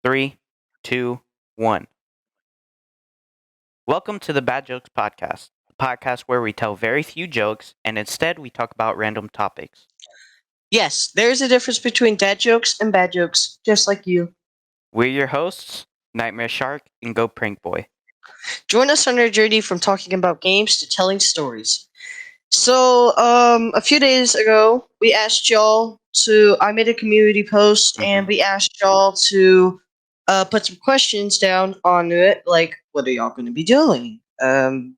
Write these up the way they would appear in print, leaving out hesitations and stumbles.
Three, two, one. Welcome to the BadJokes Podcast, the podcast where we tell very few jokes and instead we talk about random topics. Yes, there is a difference between dad jokes and bad jokes, just like you. We're your hosts, Nightmare Shark and Go Prank Boy. Join us on our journey from talking about games to telling stories. So, a few days ago, we asked y'all to. I made a community post, and we asked y'all to put some questions down on it, like, what are y'all going to be doing? And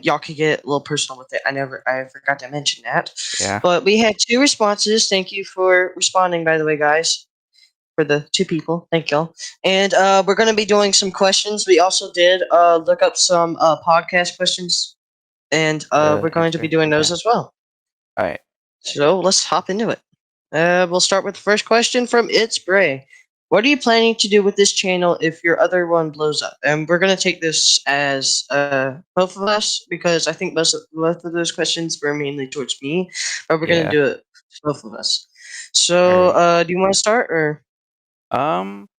y'all could get a little personal with it. I forgot to mention that. Yeah. But we had two responses. Thank you for responding, by the way, guys. For the two people. Thank y'all. And we're going to be doing some questions. We also did look up some podcast questions, and we're going to be doing those as well. All right. So let's hop into it. We'll start with the first question from It's Bray. What are you planning to do with this channel if your other one blows up? And we're going to take this as both of us because I think both of those questions were mainly towards me, but we're going to do it both of us. So do you want to start or? Um.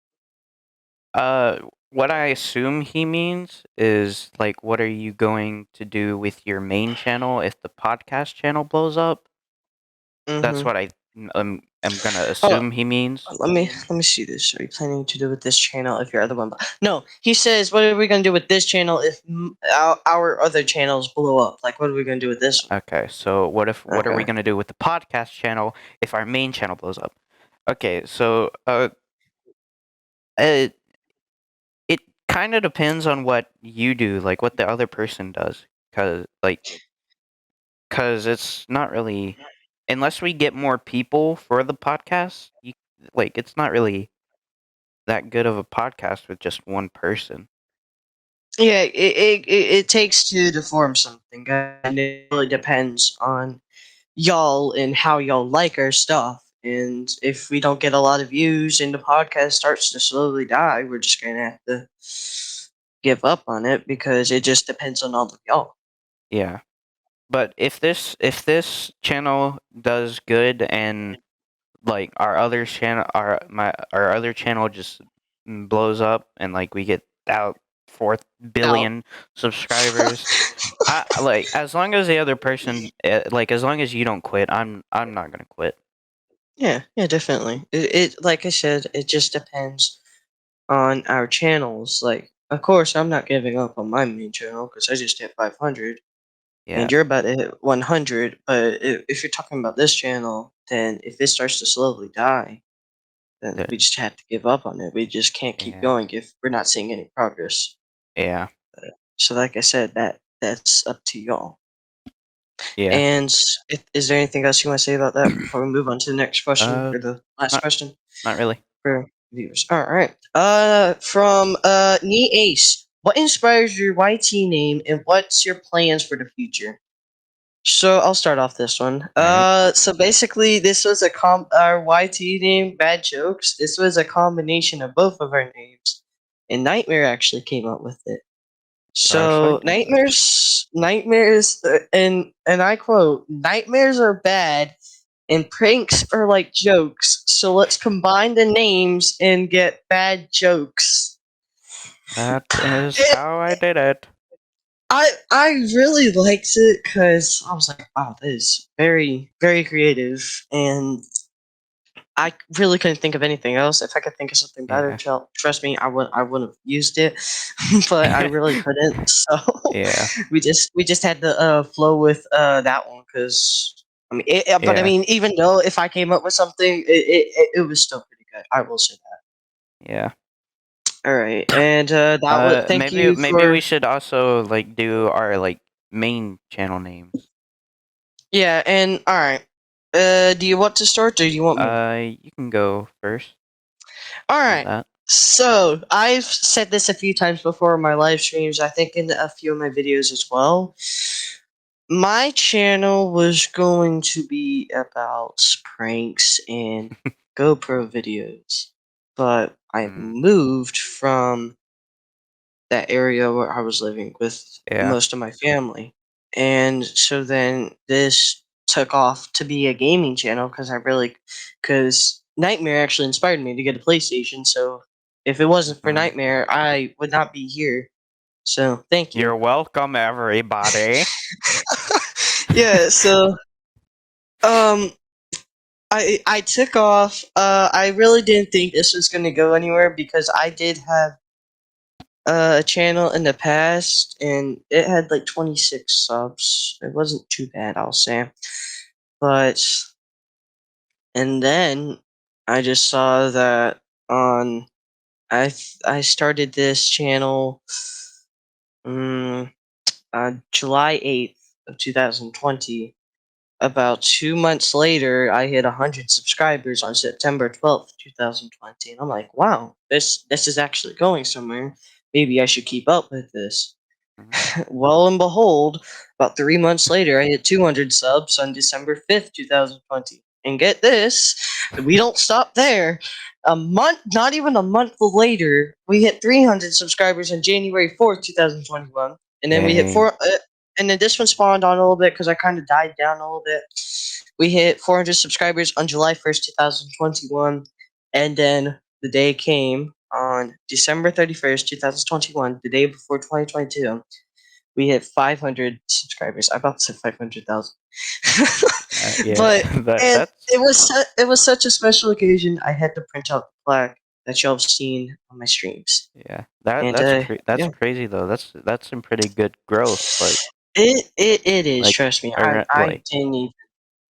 What I assume he means is like, what are you going to do with your main channel if the podcast channel blows up? That's what I'm gonna assume he means. Let me see this. Are you planning to do with this channel if your other one? No, he says, "What are we gonna do with this channel if our other channels blow up? Like, what are we gonna do with this one?" Okay, so what are we gonna do with the podcast channel if our main channel blows up? Okay, so it kind of depends on what you do, like what the other person does, cause it's not really unless we get more people for the podcast. It's not really that good of a podcast with just one person. Yeah, it takes two to form something, and it really depends on y'all and how y'all like our stuff. And if we don't get a lot of views and the podcast starts to slowly die, we're just gonna have to give up on it because it just depends on all of y'all. Yeah. But if this channel does good and like our other channel just blows up and like we get out 4 billion subscribers, I like as long as the other person like as long as you don't quit, I'm not gonna quit. Yeah, definitely. It like I said, it just depends on our channels. Like, of course, I'm not giving up on my main channel because I just hit 500, Yeah. and you're about to hit 100. But if you're talking about this channel, then if it starts to slowly die, then we just have to give up on it. We just can't keep going if we're not seeing any progress. Yeah. So, like I said, that's up to y'all. Yeah. And is there anything else you want to say about that before we move on to the next question or the last question? Not really. For viewers. All right. From Knee Ace, what inspires your YT name, and what's your plans for the future? So I'll start off this one. So basically, this was our YT name, Bad Jokes. This was a combination of both of our names, and Nightmare actually came up with it. So nightmares, and I quote, "Nightmares are bad, and pranks are like jokes. So let's combine the names and get bad jokes." That is how I did it. I really liked it because I was like, wow, that is very, very creative, and I really couldn't think of anything else. If I could think of something better, trust me, I wouldn't have used it, but I really couldn't. So we just had to flow with that one because I mean, but I mean, even though if I came up with something, it was still pretty good. I will say that. Yeah. All right, and that was thank you for. Maybe we should also like do our like main channel names. Yeah, and all right. Do you want to start, or do you want me? You can go first. All right. So I've said this a few times before in my live streams. I think in a few of my videos as well. My channel was going to be about pranks and GoPro videos, but I moved from that area where I was living with most of my family, and so then this took off to be a gaming channel because Nightmare actually inspired me to get a PlayStation. So if it wasn't for Mm. Nightmare, I would not be here. So thank you. You're welcome, everybody. Yeah. So um, I took off. I really didn't think this was gonna go anywhere because I did have a channel in the past and it had like 26 subs. It wasn't too bad, I'll say. But and then I just saw that on I started this channel on July 8th of 2020. About 2 months later, I hit 100 subscribers on September 12th, 2020. And I'm like, wow, this is actually going somewhere. Maybe I should keep up with this. Mhm. Well and behold, about 3 months later, I hit 200 subs on December 5th, 2020. And get this, we don't stop there. A month, not even a month later, we hit 300 subscribers on January 4th, 2021. And then we hit Dang. and then this one spawned on a little bit because I kind of died down a little bit. We hit 400 subscribers on July 1st, 2021. And then the day came on December 31st, 2021, the day before 2022. We hit 500 subscribers. I about to say 500,000. Yeah, But and that's it was such a special occasion. I had to print out the plaque that y'all have seen on my streams. yeah. And That's yeah, crazy though. That's some pretty good growth. it is. Like Trust me. like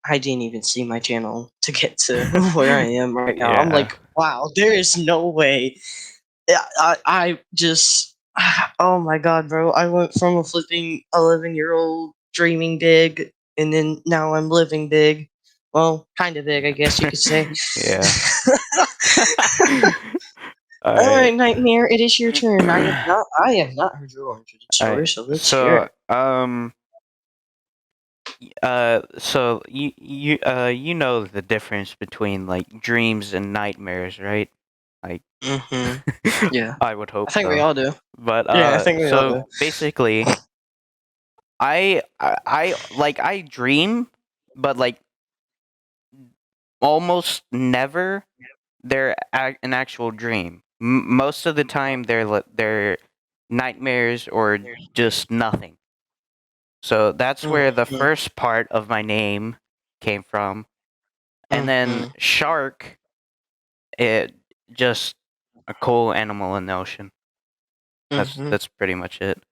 I didn't even see my channel to get to where I am right now. I'm yeah. like, wow, there is no way. Yeah, I just, oh my god, bro. I went from a flipping 11-year-old dreaming big, and then now I'm living big. Well, kind of big, I guess you could say. Yeah. All right, Alright. Nightmare, it is your turn. I have not heard your origin story, Alright. so let's hear So it. so you know the difference between like dreams and nightmares, right? Like Mm-hmm. Yeah, I would hope I think we so. all do. But Yeah, I think we all so do. basically I dream, but like almost never an actual dream. Most of the time they're nightmares or just nothing. So that's where the Mm-hmm. first part of my name came from. And then Mm-hmm. shark, it just a cool animal in the ocean. Mm-hmm. That's pretty much it.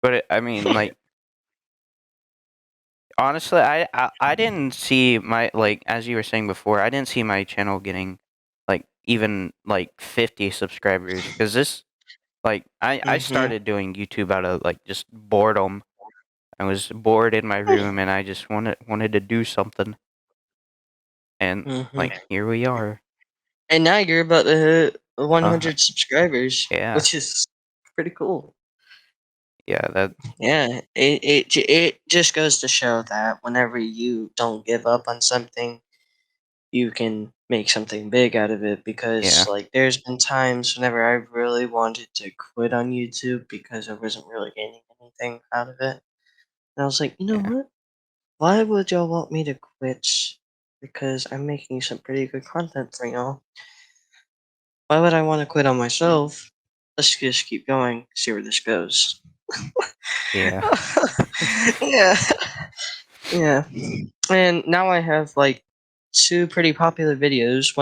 But I mean, like honestly, I didn't see my like as you were saying before, I didn't see my channel getting like even like 50 subscribers because this like I Mm-hmm. started doing YouTube out of like just boredom. I was bored in my room and I just wanted to do something, and Mm-hmm. like here we are. And now you're about to hit Uh 100 subscribers, yeah. which is pretty cool. Yeah, that Yeah, it just goes to show that whenever you don't give up on something, you can make something big out of it. Because yeah. like, there's been times whenever I really wanted to quit on YouTube because I wasn't really getting anything out of it, and I was like, you know Yeah. what? Why would y'all want me to quit? Because I'm making some pretty good content for y'all. Why would I want to quit on myself? Let's just keep going, see where this goes. Yeah. Yeah, yeah. And now I have like two pretty popular videos.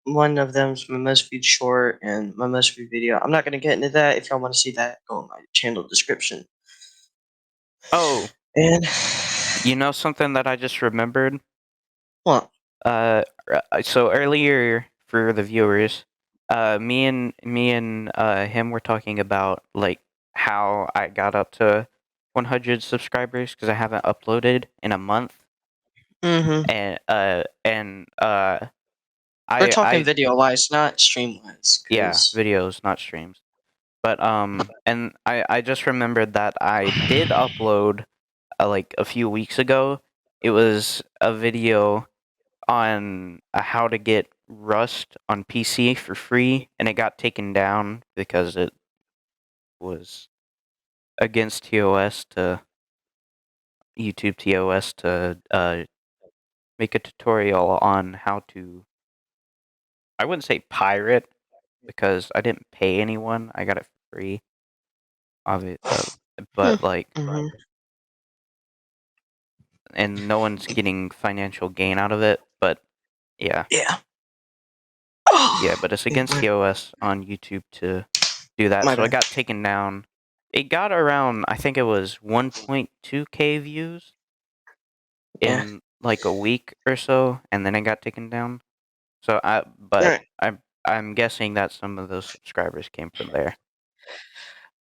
One of them's my most viewed short and my most viewed video. I'm not gonna get into that. If y'all want to see that, go in my channel description. Oh, And you know something that I just remembered? what? So earlier for the viewers, me and him were talking about like how I got up to 100 subscribers because I haven't uploaded in a month, Mm-hmm. and We're talking I video wise, not stream wise, yeah, cause. videos, not streams. But and I just remembered that I did upload like a few weeks ago. It was a video on how to get Rust on PC for free, and it got taken down because it was against TOS to YouTube TOS to make a tutorial on how to I wouldn't say pirate because I didn't pay anyone. I got it for free. Obvi- uh, Hmm. but like, Mm-hmm. and no one's getting financial gain out of it. But yeah, Yeah. yeah. But it's against the OS on YouTube to do that. My So it bad. got taken down. It got around, I think it was 1.2K views Yeah. in like a week or so, and then it got taken down. So All but right. I'm guessing that some of those subscribers came from there.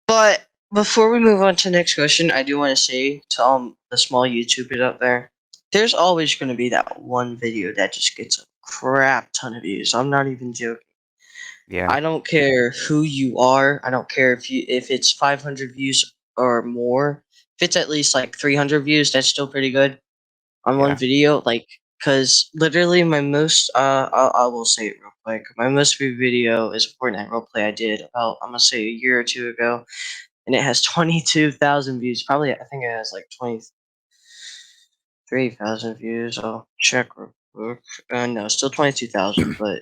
But before we move on to the next question, I do want to say to the small YouTubers out there, there's always going to be that one video that just gets a crap ton of views. I'm not even joking. Yeah, I don't care who you are. I don't care if it's 500 views or more. If it's at least like 300 views, that's still pretty good on one yeah, video. Like, cause literally my most I will say it real quick. My most viewed video is a Fortnite roleplay I did about I'm gonna say a year or two ago, and it has 22,000 views. Probably I think it has like 23,000 views. I'll check real quick. No, still 22,000, but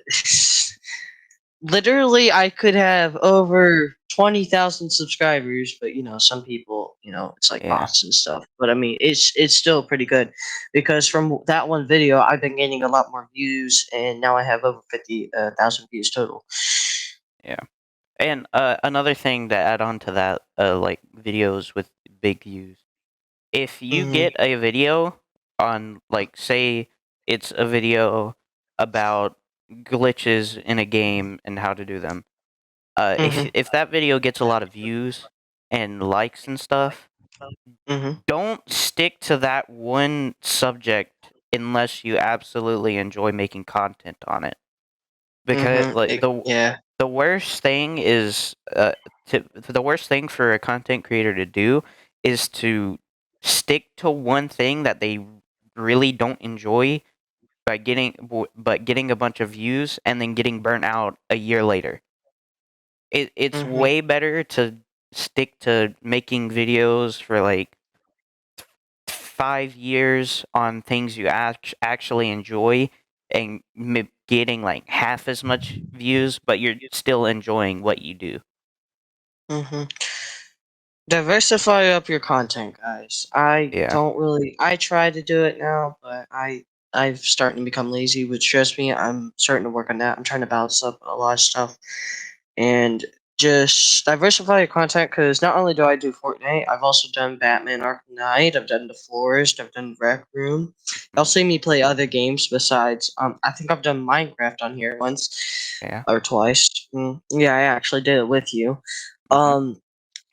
literally I could have over 20,000 subscribers, but some people, it's like yeah, bots and stuff. But I mean, it's still pretty good because from that one video, I've been getting a lot more views, and now I have over 50,000 views total. yeah. And another thing to add on to that, like videos with big views. If you Mhm. get a video on, like, say it's a video about glitches in a game and how to do them. Mhm. If that video gets a lot of views and likes and stuff, Mhm. don't stick to that one subject unless you absolutely enjoy making content on it. Because Mhm. like Yeah. the worst thing is the worst thing for a content creator to do is to stick to one thing that they really don't enjoy but getting a bunch of views and then getting burnt out a year later. It's Mhm. way better to stick to making videos for like 5 years on things you actually enjoy and getting like half as much views, but you're still enjoying what you do. Mhm. Diversify up your content, guys. I Yeah, don't really. I try to do it now, but I've starting to become lazy, which stress me. I'm starting to work on that. I'm trying to balance up a lot of stuff and just diversify your content. Because not only do I do Fortnite, I've also done Batman Arkham Knight. I've done The Forest. I've done Rec Room. You'll mhm, see me play other games besides. I think I've done Minecraft on here once yeah, or twice. Yeah, I actually did it with you. mhm, Um,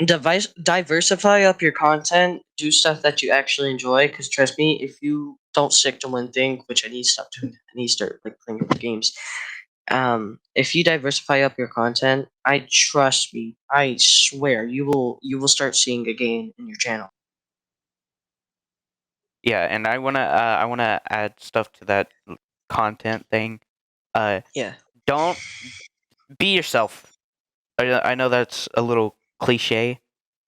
diversify up your content. Do stuff that you actually enjoy. Because trust me, if you don't stick to one thing, which I need to stop doing, I need to start like playing other games. If you diversify up your content, I trust me, I swear you will start seeing a gain in your channel. yeah. And I wanna add stuff to that content thing. Uh, Yeah. don't be yourself. I know that's a little cliche,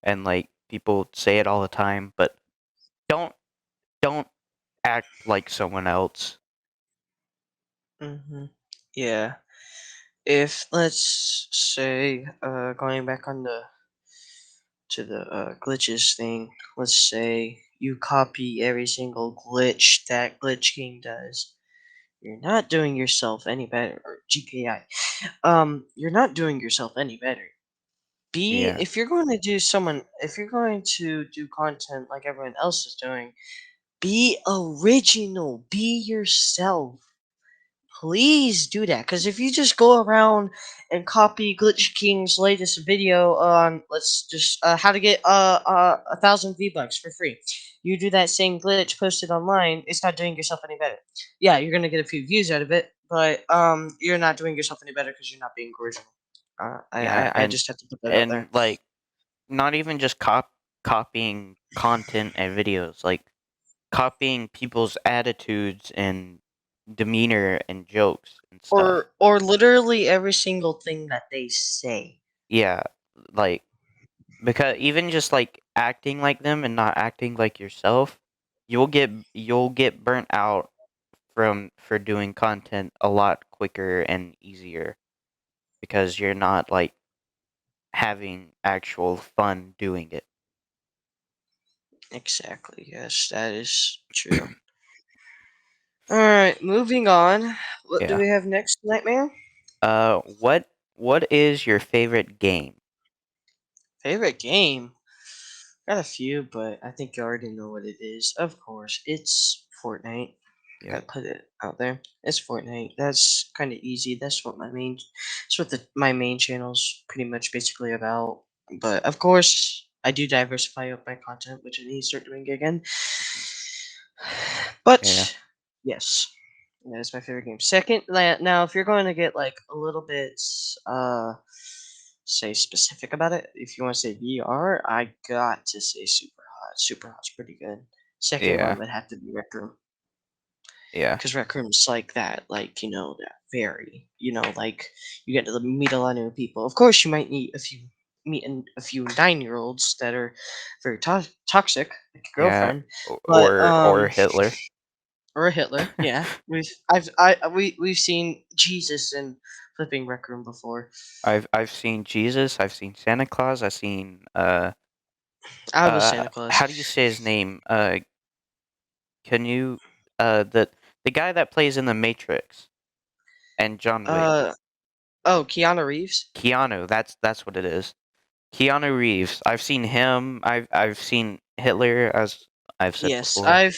and like people say it all the time, but don't don't act like someone else. Mm-hmm. Yeah. If let's say, going back on the to the glitches thing, let's say you copy every single glitch that Glitch King does. You're not doing yourself any better, or GKI. You're not doing yourself any better. Be Yeah, if you're going to do someone, if you're going to do content like everyone else is doing, be original. Be yourself. Please do that, because if you just go around and copy Glitch King's latest video on, let's just how to get 1,000 V-Bucks for free, you do that same glitch posted online, it's not doing yourself any better. Yeah, you're gonna get a few views out of it, but you're not doing yourself any better because you're not being original. yeah, I just have to put that out and there. like not even just copying content and videos, like copying people's attitudes and demeanor and jokes and stuff. Or literally every single thing that they say. Yeah, like because even just like acting like them and not acting like yourself, you'll get burnt out for doing content a lot quicker and easier because you're not like having actual fun doing it. Exactly. Yes, that is true. All right, moving on. What do Yeah. we have next, Nightmare? What is your favorite game? Favorite game? Got a few, but I think you already know what it is. Of course, it's Fortnite. Yep. Gotta put it out there. It's Fortnite. That's kind of easy. That's what my main. That's what my main channel's pretty much basically about. But of course, I do diversify up my content, which I need to start doing again. Mhm. Yeah. But yes, that is my favorite game. Second, now if you're going to get like a little bit, say specific about it, if you want to say VR, I got to say Super Hot. Super Hot's pretty good. Second one Yeah. would have to be Rec Room, Yeah. because Rec Room's like that, like that very, like you get to meet a lot of new people. Of course, you might meet a few 9-year-olds that are very toxic, like your Yeah. girlfriend, but Or Hitler. or Hitler. Yeah, we've seen Jesus in flipping Rec Room before. I've seen Jesus. I've seen Santa Claus. I've seen I was Santa Claus. how do you say his name? Can you the guy that plays in the Matrix and John Wick? Uh oh, Keanu Reeves. Keanu. That's what it is. Keanu Reeves. I've seen him. I've seen Hitler, as I've said Yes, before.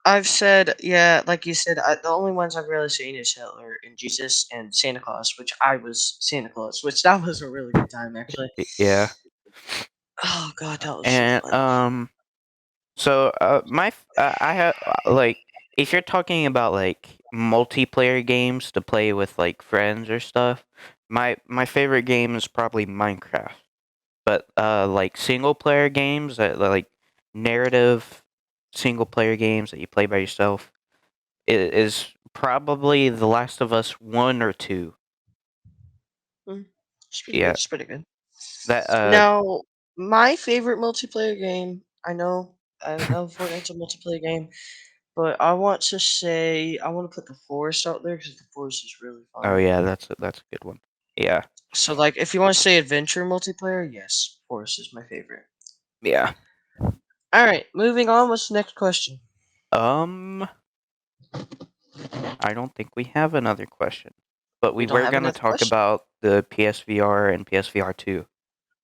I've said, yeah, like you said. The only ones I've really seen is Hitler and Jesus and Santa Claus, which I was Santa Claus, which that was a really good time actually. Yeah. Oh god, that was so And fun. so I have like if you're talking about like multiplayer games to play with like friends or stuff, my favorite game is probably Minecraft. But like single player games that like narrative single player games that you play by yourself is probably The Last of Us 1 or 2. Mm, it's pretty good. Yeah. It's pretty good. That Now, my favorite multiplayer game. I know Fortnite's a multiplayer game, but I want to put the Forest out there because the Forest is really oh fun. yeah, that's a good one. Yeah. So, like, if you want to say adventure multiplayer, yes, Forest is my favorite. Yeah. All right, moving on. What's the next question? Um I don't think we have another question. But We we don't were have going to another talk question. about the PSVR and PSVR2.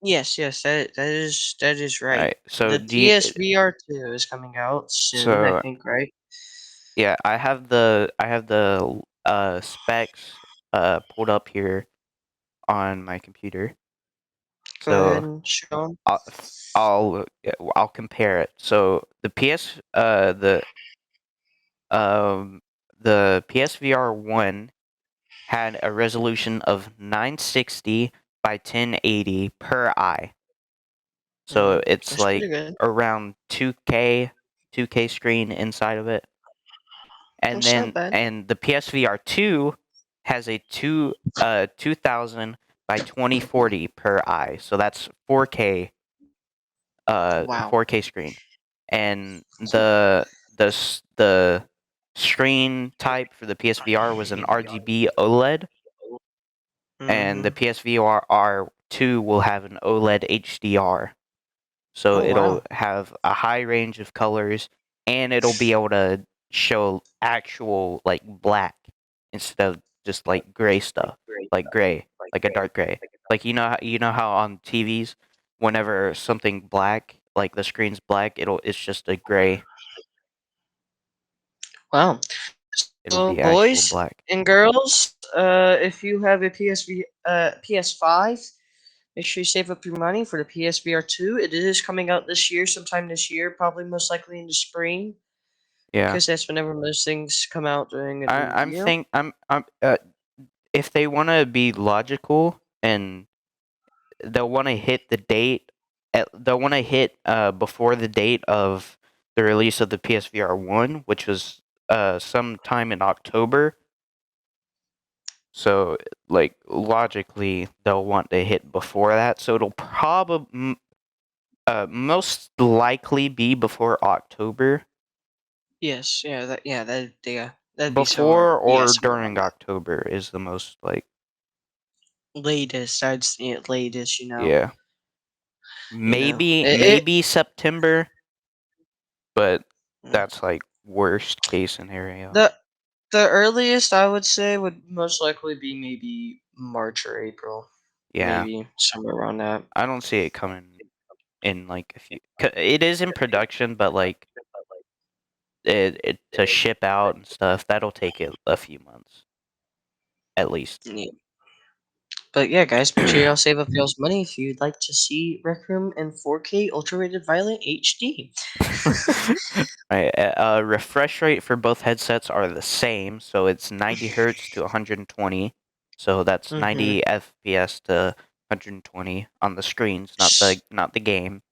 Yes, yes, that is All right. right. So The PSVR2 is coming out soon, I so think, right? yeah, I have the specs pulled up here on my computer. Go ahead So and show 'em. I'll compare it. So um the PSVR 1 had a resolution of 960 by 1080 per eye. So it's That's pretty like good. around 2K screen inside of it. And That's not then bad. and the PSVR 2 has a 2000 by 2040 per eye. So that's Wow. 4K screen. And the screen type for the PSVR was an RGB OLED, and the Mm-hmm. PSVR 2 will have an OLED HDR. So Oh it'll wow. have a high range of colors, and it'll be able to show actual like black instead of just like gray stuff, like gray, like a dark gray. Like you know how on TVs, whenever something black, like the screen's black, it's just a gray. Wow. It'll So, be actual boys black. and girls, if you have a PS5, make sure you save up your money for the PSVR2. It is coming out this year, sometime this year, probably most likely in the spring, Yeah. because that's whenever most things come out during a new year. I'm if they want to be logical and they'll want to hit the date. They'll want to hit before the date of the release of the PSVR 1, which was sometime in October. So, like logically, they'll want to hit before that. So it'll probably most likely be before October. Yes, yeah, that That'd be somewhere. Before Yeah, or somewhere around during that. October is the most like Latest, I'd say latest. yeah. You know. Maybe September, but Mm. that's like worst case scenario. the the earliest I would say would most likely be maybe March or April, Yeah. maybe somewhere around that. I don't see it coming in like a few. It is in production, but like it to ship out and stuff, that'll take it a few months at least. Yeah. But yeah, guys, make sure y'all save up y'all's money if you'd like to see Rec Room in 4K Ultra Rated Violet HD. Right, refresh rate for both headsets are the same, so it's 90 hertz to 120. So that's Mm-hmm. 90 FPS to 120 on the screens, not the game.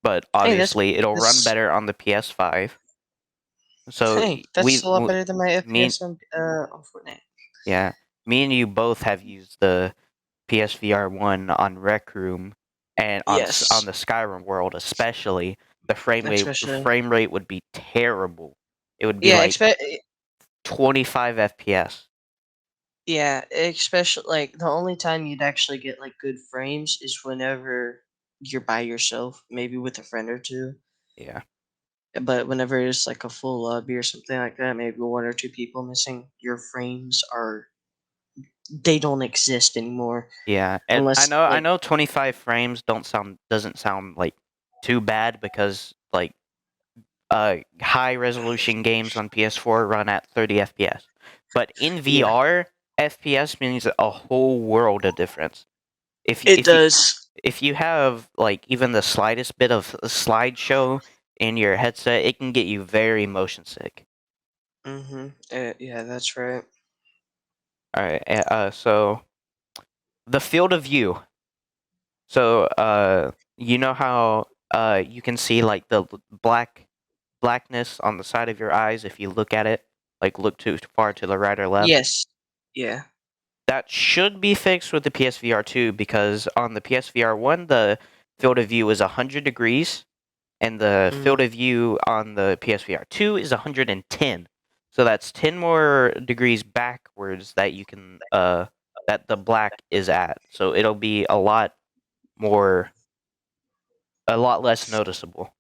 But Hey, obviously, it'll run that's better on the PS5. So that's a lot better than my me, FPS on Fortnite. yeah, me and you both have used the PSVR1 on Rec Room and on Yes, the Skyrim world, especially the especially frame rate would be terrible. It would be yeah, like 25 FPS. yeah, especially like the only time you'd actually get like good frames is whenever you're by yourself, maybe with a friend or two. Yeah, But whenever it's like a full lobby or something like that, maybe one or two people missing, your frames are they don't exist anymore yeah. And unless I like know 25 frames doesn't sound like too bad because like high resolution games on PS4 run at 30 FPS. But in yeah, VR, FPS means a whole world of difference. If it if you does. if you have like even the slightest bit of a slideshow in your headset, it can get you very motion sick. Mm-hmm. Yeah, that's right. All right, so the field of view. So you know how you can see like the blackness on the side of your eyes if you look at it, like look too far to the right or left. Yes. Yeah. That should be fixed with the PSVR2 because on the PSVR1 the field of view is 100 degrees and the Mm, field of view on the PSVR2 is 110. So that's 10 more degrees backwards that you can that the black is at. So it'll be more a lot less noticeable.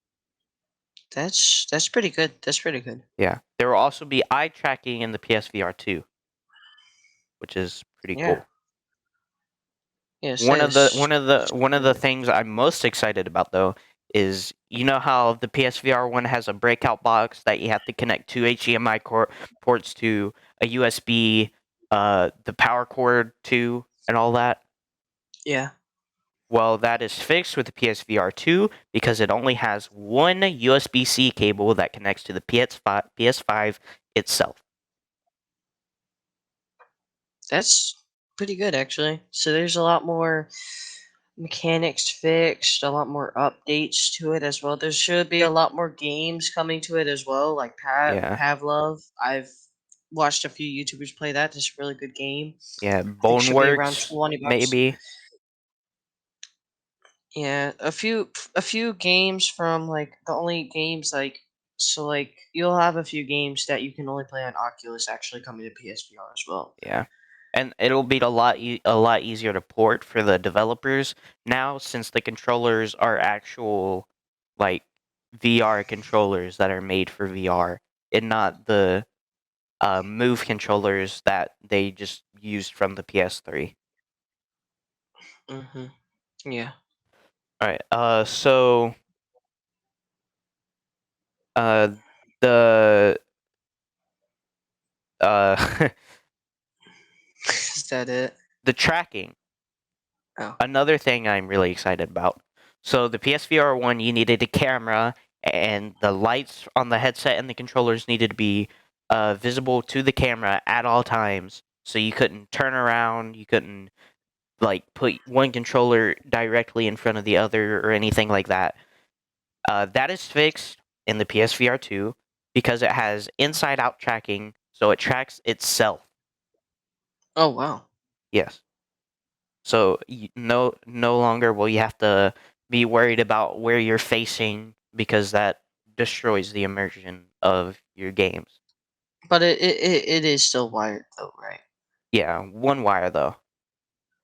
that's pretty good. That's pretty good. Yeah. There will also be eye tracking in the PSVR2, which is pretty Yeah. cool. Yes, that is. That's One of pretty the good. things I'm most excited about though is you know how the PSVR1 has a breakout box that you have to connect two HDMI ports to a USB, the power cord to, and all that. Yeah. Well, that is fixed with the PSVR2 because it only has one USB-C cable that connects to the PS5 itself. That's pretty good actually. So there's a lot more mechanics fixed, a lot more updates to it as well. There should be a lot more games coming to it as well, like Yeah, Pavlov. I've watched a few YouTubers play that. It's a really good game. yeah, I think it should be around Boneworks 20 bucks. maybe. Yeah, a few games from like the only games like so like you'll have a few games that you can only play on Oculus actually coming to PSVR as well. Yeah. And it'll be a lot easier to port for the developers now since the controllers are actual like VR controllers that are made for VR and not the move controllers that they just used from the PS3. Mhm. Yeah. All right. So uh the uh Is that it? the tracking. Oh. Another thing I'm really excited about. So the PSVR1, you needed a camera, and the lights on the headset and the controllers needed to be visible to the camera at all times. So you couldn't turn around, you couldn't like put one controller directly in front of the other or anything like that. That is fixed in the PSVR2 because it has inside-out tracking, so it tracks itself. Oh wow. Yes. So no longer will you have to be worried about where you're facing because that destroys the immersion of your games. But it is still wired though, right? Yeah, one wire though.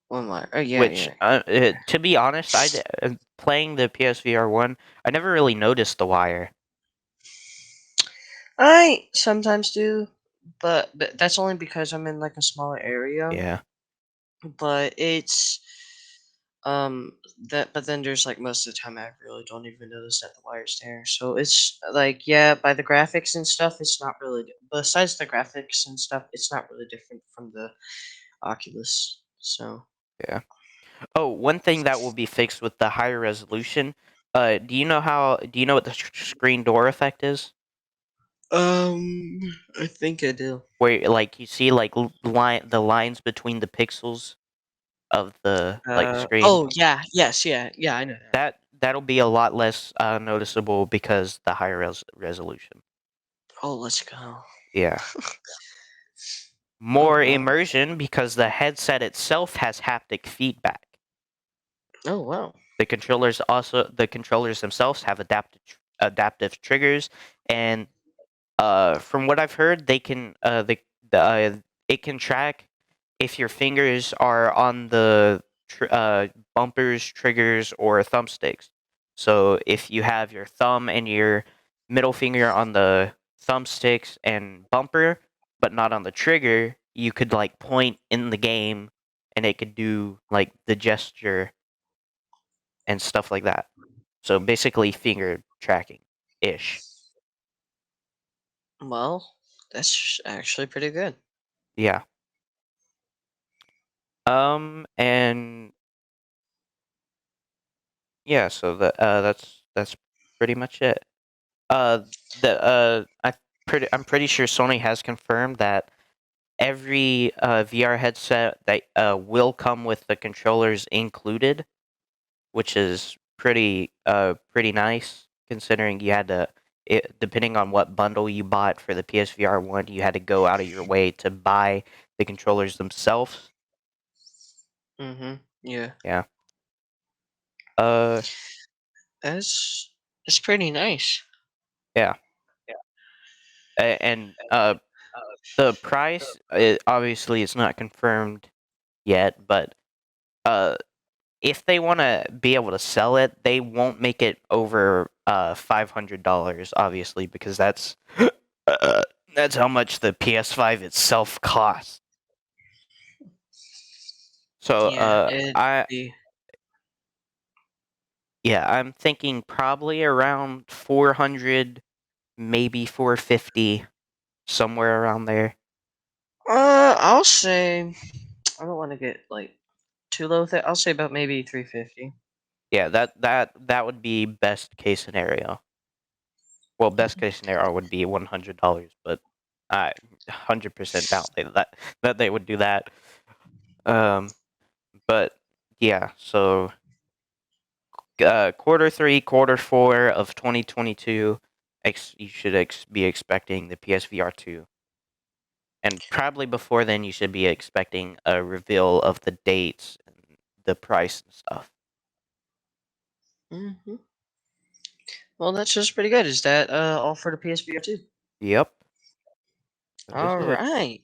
One wire. Oh yeah, Which, yeah. to be honest, playing the PSVR1, I never really noticed the wire. I sometimes do, but that's only because I'm in like a smaller area. Yeah, But it's that but then there's like most of the time I really don't even notice that the wire's there. So it's like yeah, by the graphics and stuff, it's not really besides the graphics and stuff, it's not really different from the Oculus. So yeah. Oh, one thing that will be fixed with the higher resolution. Do you know what the screen door effect is? I think I do. Where like you see like the lines between the pixels of the like screen. Oh yeah, yes, yeah, yeah, I know that. That'll be a lot less noticeable because the higher resolution. Oh, let's go. Yeah. Oh More wow. immersion because the headset itself has haptic feedback. Oh wow. The controllers themselves have adaptive triggers, and from what I've heard, they can the it can track if your fingers are on the bumpers, triggers, or thumbsticks. So if you have your thumb and your middle finger on the thumbsticks and bumper, but not on the trigger, you could like point in the game, and it could do like the gesture and stuff like that. So basically, finger tracking ish. Well, that's actually pretty good. Yeah. And yeah, so that's pretty much it. The I'm pretty sure Sony has confirmed that every VR headset that will come with the controllers included, which is pretty nice considering you had to depending on what bundle you bought for the PSVR1, you had to go out of your way to buy the controllers themselves. Mhm. Yeah. Yeah. Uh That's it's pretty nice. yeah. And the price, obviously, it's not confirmed yet, but uh, if they want to be able to sell it, they won't make it over $500, obviously, because uh, that's how much the PS5 itself costs. So, Yeah, it'd I be yeah, I'm thinking probably around 400, maybe 450, somewhere around there. I'll say I don't want to get like too low with it. I'll say about maybe 350. Yeah, that would be best case scenario. Well, best case scenario would be $100, but I 100% doubt that they would do that. Um, but yeah, so quarter three, quarter four of 2022, you should be expecting the PSVR2, and probably before then, you should be expecting a reveal of the dates and the price and stuff. Hmm. Well, that's just pretty good. Is that all for the PSVR 2? Yep, that is All it. right.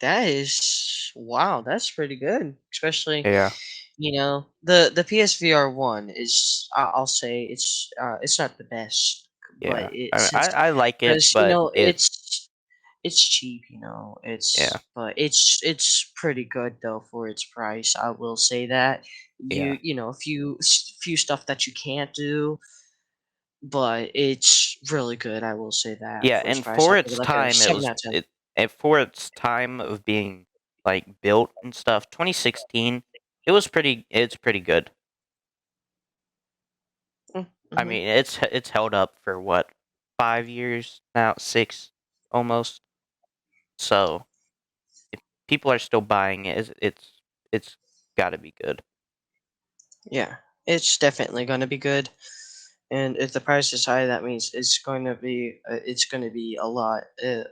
That is wow. That's pretty good. Especially, Yeah, the PSVR 1 is I'll say it's not the best, but yeah. it since I like it, because but it's cheap, yeah, but it's pretty good though for its price. I will say that yeah. a few stuff that you can't do, but it's really good. I will say that Yeah, for its and price. for I'll give it its like a time, 7 out of 10. and for its time of being like built and stuff, 2016, it's pretty good. I Mm-hmm. mean, it's held up for what, 5 years now, 6 almost. So if people are still buying it, it's got to be good. Yeah, it's definitely going to be good. And if the price is high, that means it's going to be a lot.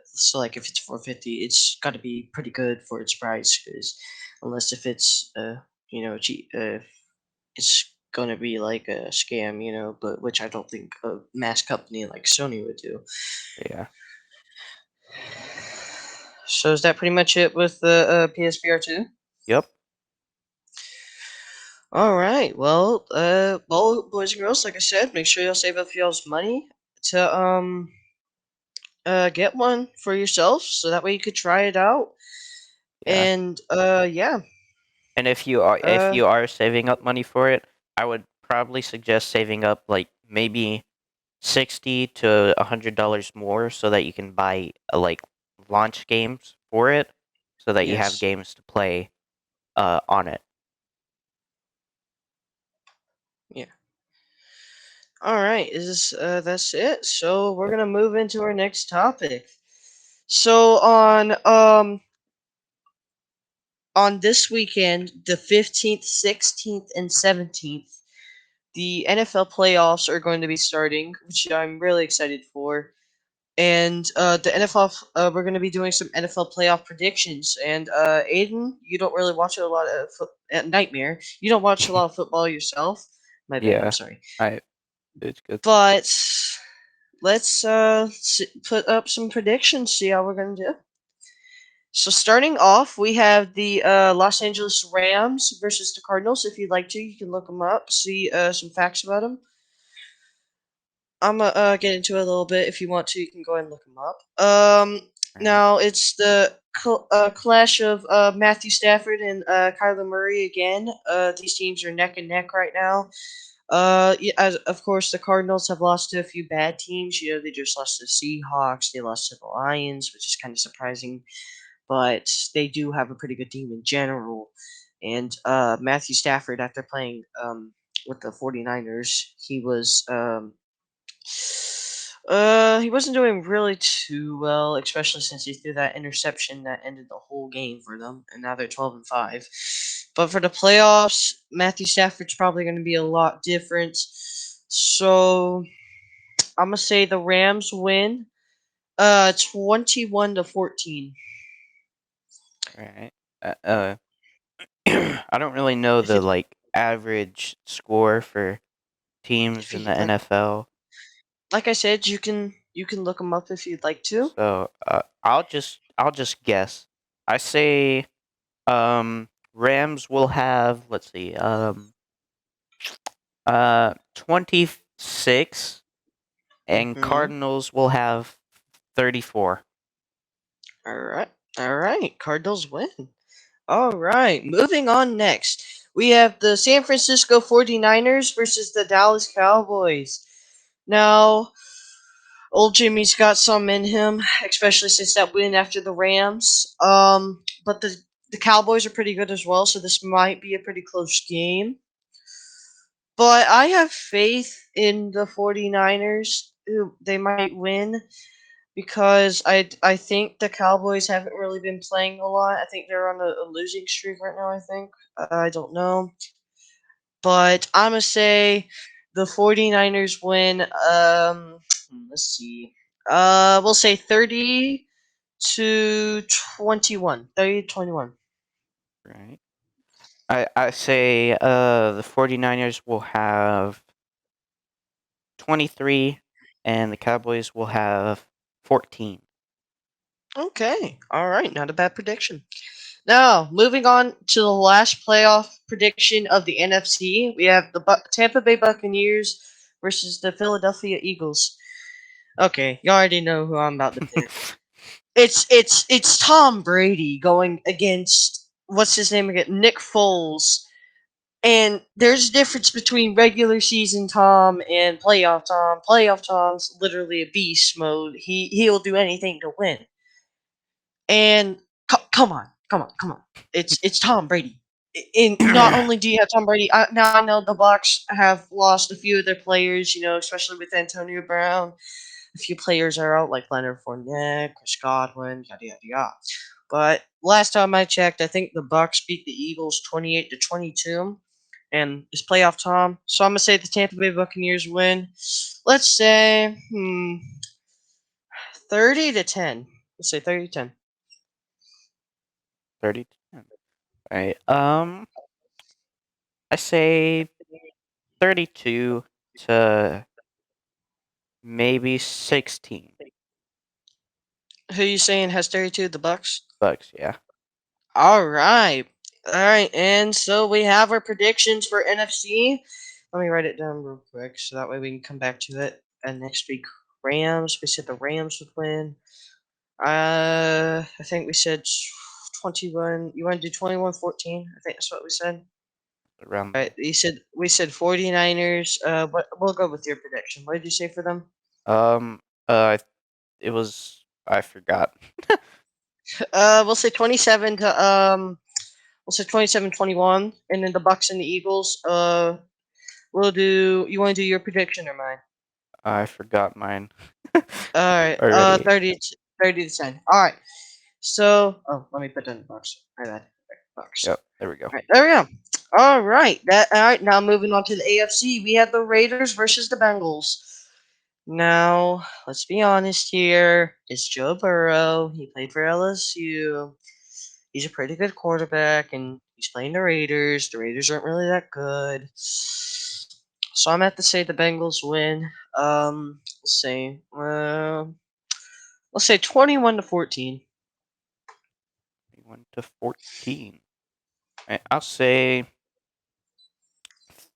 So like if it's 450, it's got to be pretty good for its price. Because unless if it's cheap, it's going to be like a scam, but which I don't think a mass company like Sony would do. Yeah, So is that pretty much it with the PSVR2? Yep. All right. Well, boys and girls, like I said, make sure y'all save up y'all's money to get one for yourself, so that way you could try it out. Yeah. And yeah. And if Uh, you are saving up money for it, I would probably suggest saving up like maybe $60 to $100 more so that you can buy like launch games for it, so that you have yes. games to play on it. Yeah. All right. Is that's it? So we're gonna move into our next topic. So on this weekend, the 15th, 16th, and 17th, the NFL playoffs are going to be starting, which I'm really excited for. And the NFL, we're going to be doing some NFL playoff predictions. And Aiden, you don't really watch a lot of Nightmare. You don't watch a lot of football yourself. My bad. I'm Yeah, sorry. I it's good. But let's put up some predictions. See how we're going to do. So starting off, we have the Los Angeles Rams versus the Cardinals. If you'd like to, you can look them up, see some facts about them. I'm gonna get into it a little bit. If you want to, you can go ahead and look them up. All right. Now it's the clash of Matthew Stafford and Kyler Murray again. These teams are neck and neck right now. Yeah, as, of course, the Cardinals have lost to a few bad teams. You know, they just lost to the Seahawks. They lost to the Lions, which is kind of surprising. But they do have a pretty good team in general. And Matthew Stafford, after playing with the 49ers, he wasn't doing really too well, especially since he threw that interception that ended the whole game for them, and now they're 12-5. But for the playoffs, Matthew Stafford's probably going to be a lot different. So I'm gonna say the Rams win, 21-14. All right. I don't really know If the you like average score for if teams in you the like, NFL, like I said, you can look them up if you'd like to. so I'll just guess. I say Rams will have, let's see, 26, and Mm-hmm. Cardinals will have 34. All right, all right. Cardinals win. All right, moving on next. We have the San Francisco 49ers versus the Dallas Cowboys. Now, old Jimmy's got some in him, especially since that win after the Rams. But the Cowboys are pretty good as well, so this might be a pretty close game. But I have faith in the 49ers. They might win because I think the Cowboys haven't really been playing a lot. I think they're on a losing streak right now, I think. I don't know. But I'm going to say the 49ers win. Let's see. We'll say 30 to 21. 30 to 21. Right. I say the 49ers will have 23 and the Cowboys will have 14. Okay. All right. Not a bad prediction. Now, moving on to the last playoff prediction of the NFC, we have the Tampa Bay Buccaneers versus the Philadelphia Eagles. Okay, you already know who I'm about to pick. It's Tom Brady going against what's his name again? Nick Foles. And there's a difference between regular season Tom and playoff Tom. Playoff Tom's literally a beast mode. He'll do anything to win. And come on. It's Tom Brady. And not only do you have Tom Brady, now I know the Bucks have lost a few of their players. You know, especially with Antonio Brown. A few players are out, like Leonard Fournette, Chris Godwin, yada yada yada. But last time I checked, I think the Bucks beat the Eagles 28-22, and it's playoff time. So I'm gonna say the Tampa Bay Buccaneers win. Let's say 30-10. Let's say 30-10. 30 to 10. Right. I say 32 to maybe 16. Who you saying has 32? The Bucks. Bucks, yeah. All right. All right. And so we have our predictions for NFC. Let me write it down real quick so that way we can come back to it. And next week, Rams. We said the Rams would win. I think we said 21. You want to do 21-14? I think that's what we said. Around All right. there. You said we said 49ers. But we'll go with your prediction. What did you say for them? Um, uh, it was I forgot. We'll say 27 to we'll say 27-21, and then the Bucks and the Eagles. We'll do. You want to do your prediction or mine? I forgot mine All right. already. 30 to 10. All right. So, oh, let me put that in the box. My bad. Box. Yep, there we go. All right. There we go. All right. All right. Now moving on to the AFC, we have the Raiders versus the Bengals. Now, let's be honest here. It's Joe Burrow. He played for LSU. He's a pretty good quarterback, and he's playing the Raiders. The Raiders aren't really that good. So I'm at to say the Bengals win. Let's see. Let's say 21-14. 21-14. I'll say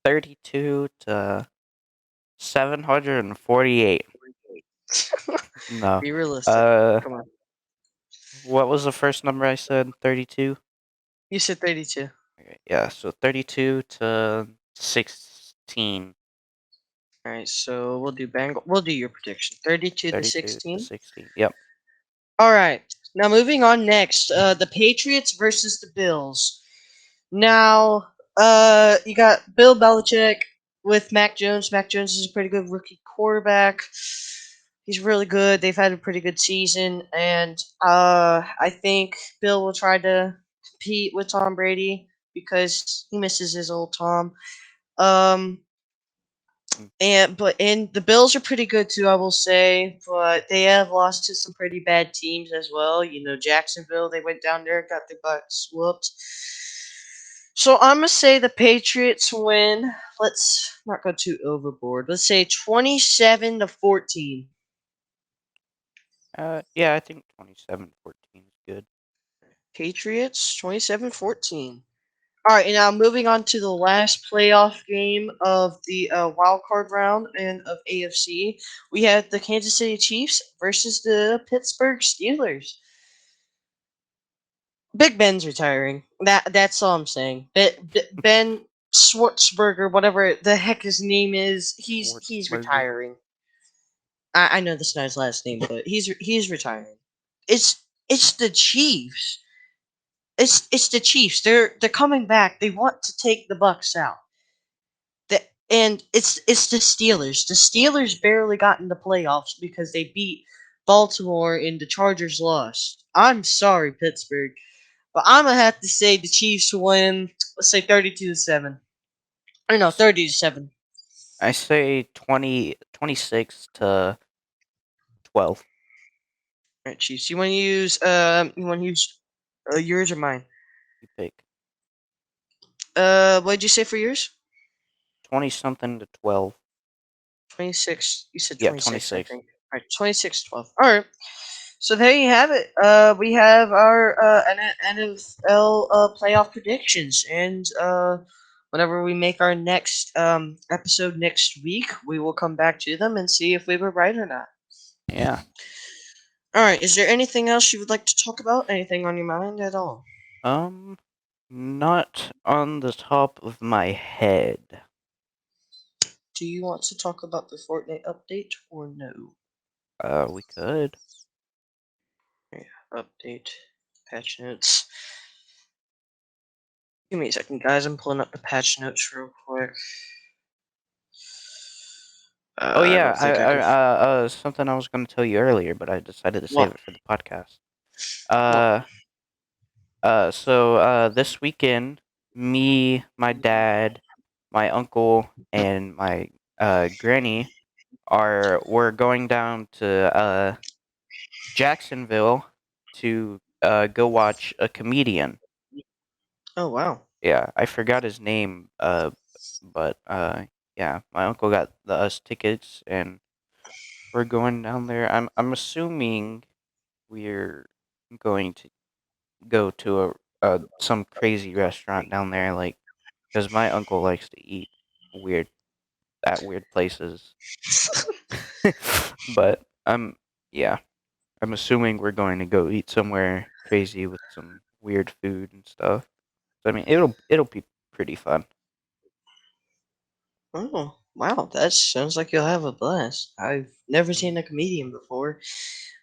32 to 748. No. Be realistic. Uh, Come on. what was the first number I said? 32. You said 32. Okay, yeah, so 32 to 16. All right, so we'll do Bengal. We'll do your prediction. 32 to 32 to 16. 16. Yep. All right. Now moving on next, the Patriots versus the Bills. Now, you got Bill Belichick with Mac Jones. Mac Jones is a pretty good rookie quarterback. He's really good. They've had a pretty good season, and I think Bill will try to compete with Tom Brady because he misses his old Tom. Um, Mm. and the Bills are pretty good too, I will say, but they have lost to some pretty bad teams as well. You know, Jacksonville, they went down there, got their butts whooped. So I'm gonna say the Patriots win. Let's not go too overboard. Let's say 27-14. Yeah, I think 27-14 is good. Patriots 27-14. All right, and now moving on to the last playoff game of the wild card round and of AFC, we have the Kansas City Chiefs versus the Pittsburgh Steelers. Big Ben's retiring. That's all I'm saying. Ben Schwartzberger, whatever the heck his name is, he's Schwartzberger. retiring. I know that's not his last name, but he's retiring. It's the Chiefs. It's the Chiefs. They're coming back. They want to take the Bucks out. And it's the Steelers. The Steelers barely got in the playoffs because they beat Baltimore and the Chargers lost. I'm sorry, Pittsburgh, but I'm gonna have to say the Chiefs win. Let's say 32-7. Or no, 30-7. I say 26 to 12. All right, Chiefs. You want to use yours or mine? You pick. What did you say for yours? 20 something to 12. 26. You said Yeah, 26, I 26. think. All right, 26-12. All right. So there you have it. We have our NFL playoff predictions, and whenever we make our next episode next week, we will come back to them and see if we were right or not. Yeah. All right. Is there anything else you would like to talk about? Anything on your mind at all? Um, not on the top of my head. Do you want to talk about the Fortnite update or no? We could. Yeah, update, patch notes. Give me a second, guys. I'm pulling up the patch notes real quick. Oh I yeah, don't think I can. something I was going to tell you earlier, but I decided to save What? it for the podcast. What? So this weekend, me, my dad, my uncle, and my granny we're going down to Jacksonville to go watch a comedian. Oh wow. Yeah, I forgot his name. But yeah, my uncle got us tickets, and we're going down there. I'm assuming we're going to go to a some crazy restaurant down there, like because my uncle likes to eat weird at weird places. But yeah, I'm assuming we're going to go eat somewhere crazy with some weird food and stuff. So I mean, it'll be pretty fun. Oh, wow, that sounds like you'll have a blast. I've never Mm, seen a comedian before,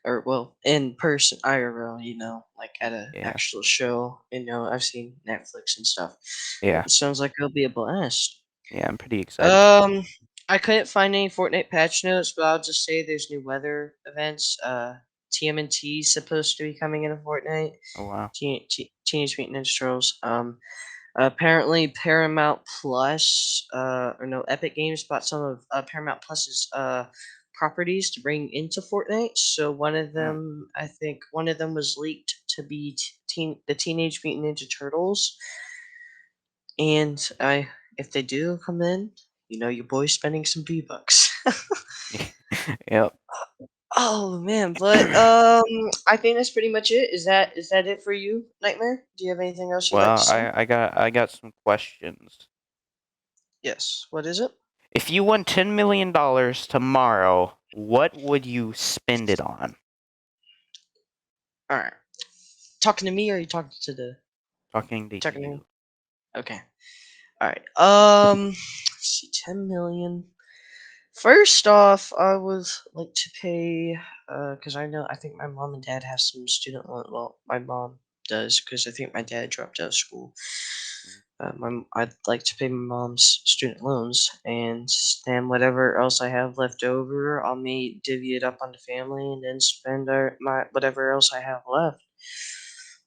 or well, in person, IRL, like at an yeah, actual show. I've seen Netflix and stuff. yeah, It sounds like it'll be a blast. yeah. I'm pretty excited. Um, I couldn't find any Fortnite patch notes, but I'll just say there's new weather events. TMNT is supposed to be coming into Fortnite. Oh wow. Teenage Mutant Ninja Turtles. Apparently Paramount Plus, or no, Epic Games bought some of Paramount Plus's properties to bring into Fortnite. So one of Hmm. them, I think, one of them was leaked to be the Teenage Mutant Ninja Turtles. And if they do come in, your boy's spending some V-Bucks. Yep. Oh man, but I think that's pretty much it. Is that it for you, Nightmare? Do you have anything else you'd like to Well, say? I got some questions. Yes. What is it? If you won $10 million tomorrow, what would you spend it on? All right. Talking to me, or are you talking to the Talking to talking to me? you. Okay. All right. Let's see, 10 million. First off, I would like to pay, because I think my mom and dad have some student loan. Well, my mom does, because I think my dad dropped out of school. Mm, I'd like to pay my mom's student loans, and then whatever else I have left over, I'll may divvy it up on the family, and then spend my whatever else I have left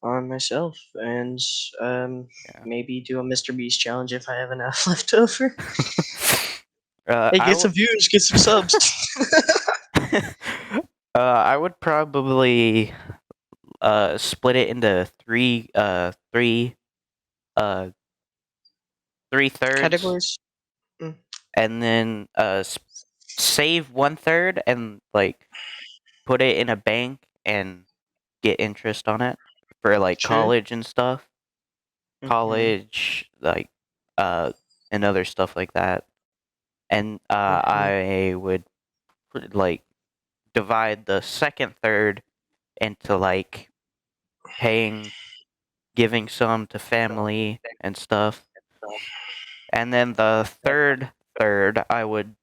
on myself, and yeah. maybe do a Mr. Beast challenge if I have enough left over. Hey, I get some would. views, get some subs. I would probably split it into uh three thirds, Categories. Mm, and then save one third and like put it in a bank and get interest on it for like sure. college and stuff. Mm-hmm. College, like uh and other stuff like that. And Mm-hmm. I would like divide the second third into like paying, giving some to family and stuff. And then the third I would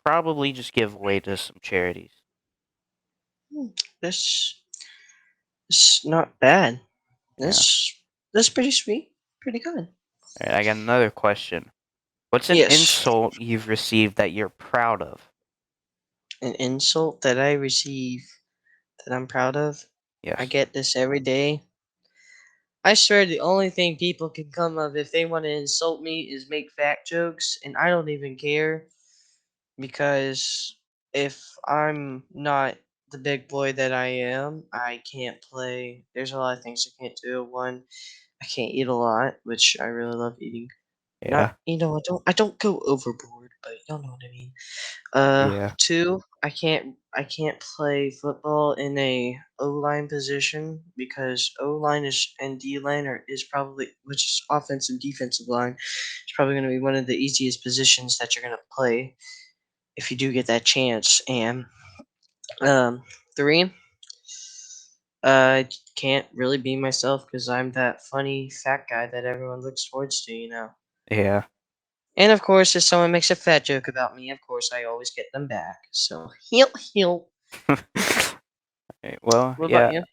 probably just give away to some charities. That's, that's not bad. Yeah. That's pretty sweet. Pretty good. All right, I got another question. What's an Yes. insult you've received that you're proud of? An insult that I receive that I'm proud of. I Yes. get this every day. I swear the only thing people can come of if they want to insult me is make fact jokes, and I don't even care because if I'm not the big boy that I am, I can't play. There's a lot of things I can't do. One, I can't eat a lot, which I really love eating. Not, Yeah. I don't go overboard, but y'all know what I mean. Yeah. Two, I can't play football in a O line position because O line is and D line is probably, which is offensive defensive line, is probably going to be one of the easiest positions that you're going to play if you do get that chance. And um, three, I can't really be myself because I'm that funny fat guy that everyone looks towards to. Yeah. And of course, if someone makes a fat joke about me, of course I always get them back. So heel heel. Okay, well, What about yeah. you?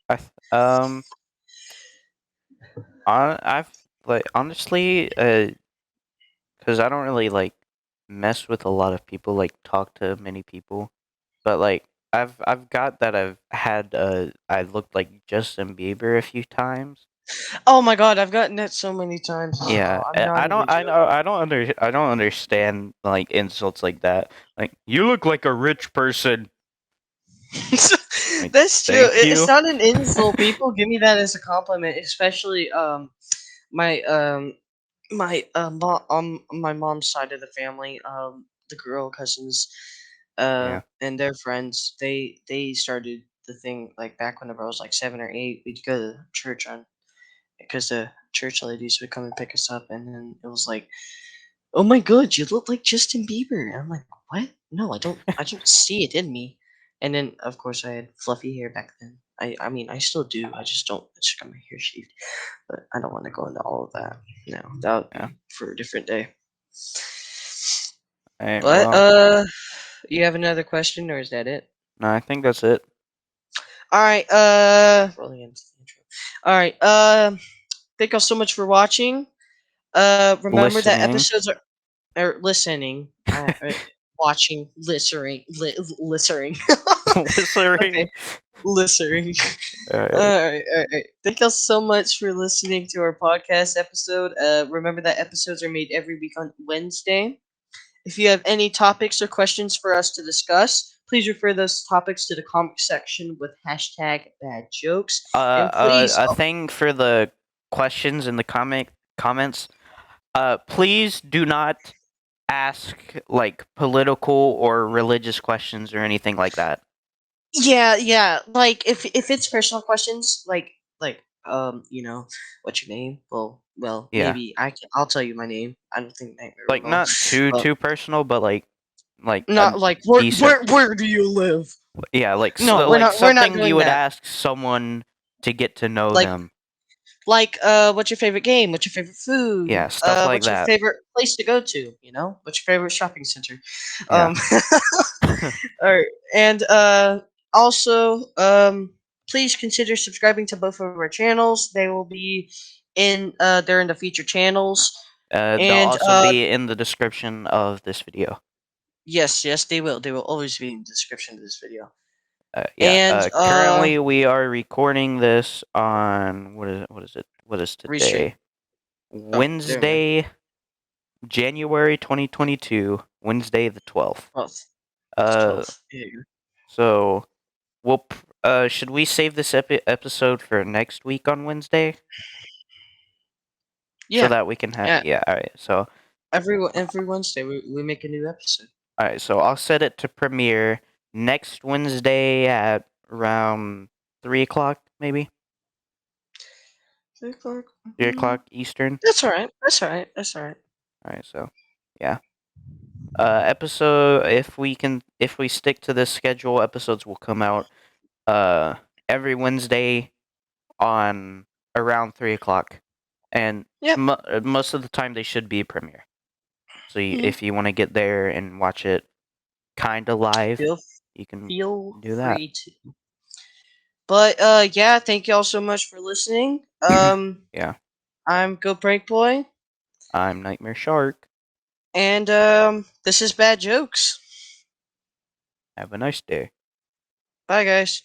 I've like honestly, because I don't really like mess with a lot of people, like talk to many people. But like I've got that I've had I looked like Justin Bieber a few times. Oh my god, I've gotten that so many times as Yeah, well. I'm not I even don't I know joking. I don't understand like insults like that. Like you look like a rich person. Like That's true. thank It's you. not an insult. People give me that as a compliment, especially my my mom's side of the family, the girl cousins, Yeah. and their friends. They started. the thing like back whenever I was like 7 or 8, we'd go to church on because the church ladies would come and pick us up, and then it was like, "Oh my God, you look like Justin Bieber." And I'm like, "What? No, I don't. I don't see it in me." And then of course I had fluffy hair back then. I mean I still do. I just don't. I just got my hair shaved, but I don't want to go into all of that. No, that would Yeah. be for a different day. All right. But Well, you have another question, or is that it? no, I think that's it. All right. Rolling into the intro. All right. Thank y'all so much for watching. Remember that Listening. episodes are or listening. Watching, listening. Okay, Listening. listening. All All right. right, all right. Thank y'all so much for listening to our podcast episode. Remember that episodes are made every week on Wednesday. If you have any topics or questions for us to discuss, please refer those topics to the comment section with hashtag bad jokes. And please, A thing for the questions in the comments. Please do not ask like political or religious questions or anything like that. yeah. Like if it's personal questions, what's your name? Well, Yeah. maybe I'll tell you my name. I don't think Nightmare will Like know. not too But too personal, but like a not like decent. where do you live? Yeah, like No, like we're not something you doing would that. ask someone to get to know Like them. what's your favorite game? What's your favorite food? Yeah, stuff like What's your that. favorite place to go to? What's your favorite shopping center? Yeah. Um, all right, and also please consider subscribing to both of our channels. They will be in they're in the featured channels, They'll and also be in the description of this video. yes, they will. They will always be in the description of this video. Yeah. And Currently, we are recording this on what is it? What is restream. today? Oh, there we go. Wednesday, January 2022. Wednesday the 12th. 12th. It's Uh, 12th. Yeah. so should we save this episode for next week on Wednesday so Yeah. that we can have? Yeah. Yeah. All right. So Every Wednesday we make a new episode. all right. So I'll set it to premiere next Wednesday at around 3 o'clock, maybe 3 o'clock. 3 o'clock Eastern. That's all right. That's all right. That's all right. All right. So yeah. Episode if we stick to this schedule, episodes will come out uh every Wednesday on around 3 o'clock, and Yep. most of the time they should be premiere. So Mhm. if you want to get there and watch it kind of live, Feel you can feel do that. free to. But yeah, thank y'all so much for listening. Yeah, I'm Go Break Boy, I'm Nightmare Shark. and this is Bad Jokes. Have a nice day. Bye, guys.